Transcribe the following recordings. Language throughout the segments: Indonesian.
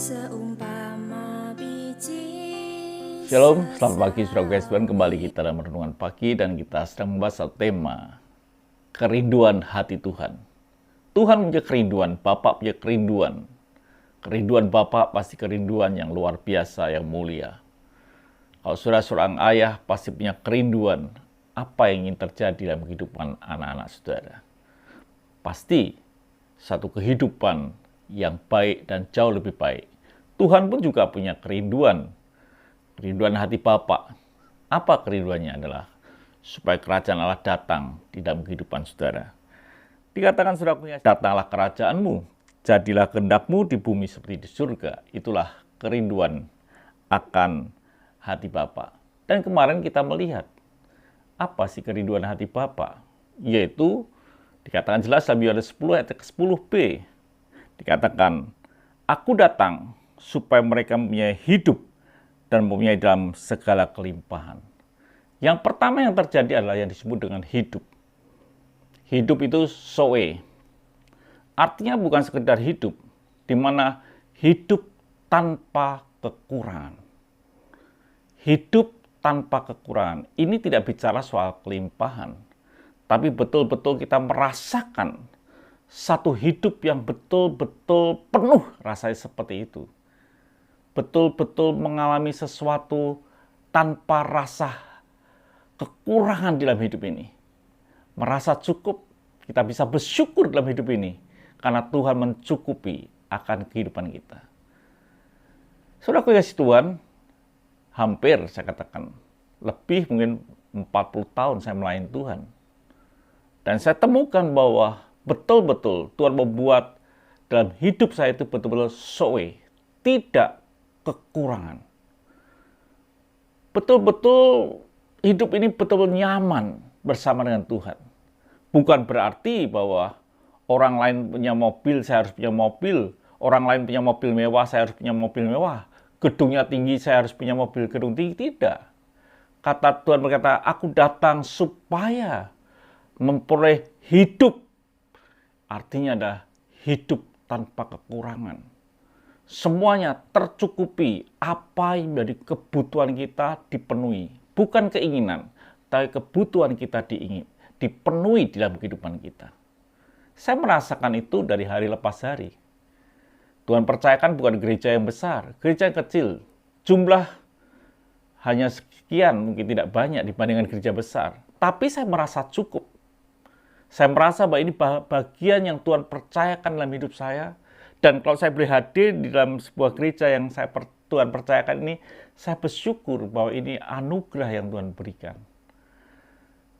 seumpama biji. Shalom, selamat pagi saudara Tuhan. Kembali kita dalam renungan pagi dan kita sedang membahas tema kerinduan hati Tuhan. Tuhan punya kerinduan, Bapa punya kerinduan. Kerinduan Bapa pasti kerinduan yang luar biasa, yang mulia. Kalau saudara seorang ayah pasti punya kerinduan apa yang ingin terjadi dalam kehidupan anak-anak saudara. Pasti satu kehidupan yang baik dan jauh lebih baik. Tuhan pun juga punya kerinduan hati Bapa. Apa kerinduannya adalah supaya kerajaan Allah datang di dalam kehidupan saudara. Dikatakan saudara, datanglah kerajaanmu, jadilah kehendakmu di bumi seperti di surga. Itulah kerinduan akan hati Bapa. Dan kemarin kita melihat apa sih kerinduan hati Bapa? Yaitu dikatakan jelas dalam Yohanes 10 ayat ke-10b. Dikatakan, aku datang supaya mereka mempunyai hidup dan mempunyai dalam segala kelimpahan. Yang pertama yang terjadi adalah yang disebut dengan hidup. Hidup itu zoe. Artinya bukan sekedar hidup, di mana hidup tanpa kekurangan. Hidup tanpa kekurangan. Ini tidak bicara soal kelimpahan, tapi betul-betul kita merasakan satu hidup yang betul-betul penuh rasanya seperti itu. Betul-betul mengalami sesuatu tanpa rasa kekurangan di dalam hidup ini. Merasa cukup, kita bisa bersyukur dalam hidup ini karena Tuhan mencukupi akan kehidupan kita. Saudara kasih Tuhan, hampir saya katakan, lebih mungkin 40 tahun saya melayani Tuhan. Dan saya temukan bahwa betul-betul Tuhan membuat dalam hidup saya itu betul-betul zoe, tidak kekurangan. Betul-betul hidup ini betul-betul nyaman bersama dengan Tuhan. Bukan berarti bahwa orang lain punya mobil, saya harus punya mobil. Orang lain punya mobil mewah, saya harus punya mobil mewah. Gedungnya tinggi, saya harus punya mobil gedung tinggi. Tidak. Kata Tuhan berkata, aku datang supaya memperoleh hidup. Artinya adalah hidup tanpa kekurangan. Semuanya tercukupi, apa yang menjadi kebutuhan kita dipenuhi. Bukan keinginan, tapi kebutuhan kita dipenuhi di dalam kehidupan kita. Saya merasakan itu dari hari lepas hari. Tuhan percayakan bukan gereja yang besar, gereja yang kecil. Jumlah hanya sekian, mungkin tidak banyak dibandingkan gereja besar. Tapi saya merasa cukup. Saya merasa bahwa ini bagian yang Tuhan percayakan dalam hidup saya. Dan kalau saya boleh hadir di dalam sebuah gereja yang Tuhan percayakan ini, saya bersyukur bahwa ini anugerah yang Tuhan berikan.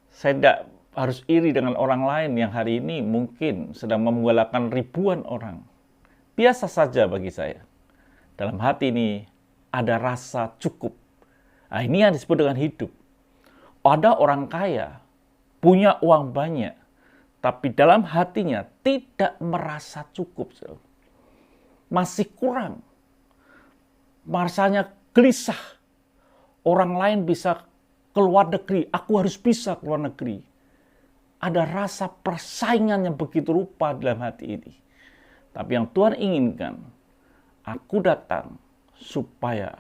Saya tidak harus iri dengan orang lain yang hari ini mungkin sedang menggalakan ribuan orang. Biasa saja bagi saya. Dalam hati ini ada rasa cukup. Nah, ini yang disebut dengan hidup. Ada orang kaya, punya uang banyak, tapi dalam hatinya tidak merasa cukup. Masih kurang. Rasanya gelisah. Orang lain bisa keluar negeri, aku harus bisa keluar negeri. Ada rasa persaingan yang begitu rupa dalam hati ini. Tapi yang Tuhan inginkan, aku datang supaya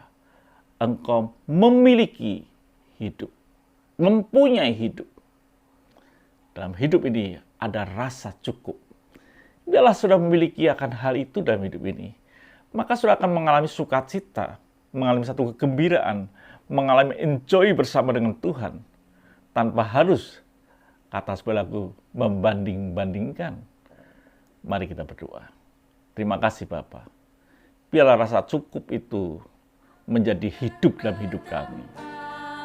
engkau memiliki hidup, mempunyai hidup. Dalam hidup ini ada rasa cukup. Biarlah sudah memiliki akan hal itu dalam hidup ini, maka sudah akan mengalami sukacita, mengalami satu kegembiraan, mengalami enjoy bersama dengan Tuhan, tanpa harus, kata sebelah lagu, membanding-bandingkan. Mari kita berdoa. Terima kasih Bapa. Biarlah rasa cukup itu menjadi hidup dalam hidup kami.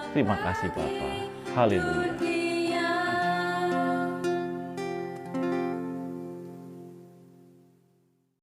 Terima kasih Bapa. Haleluya.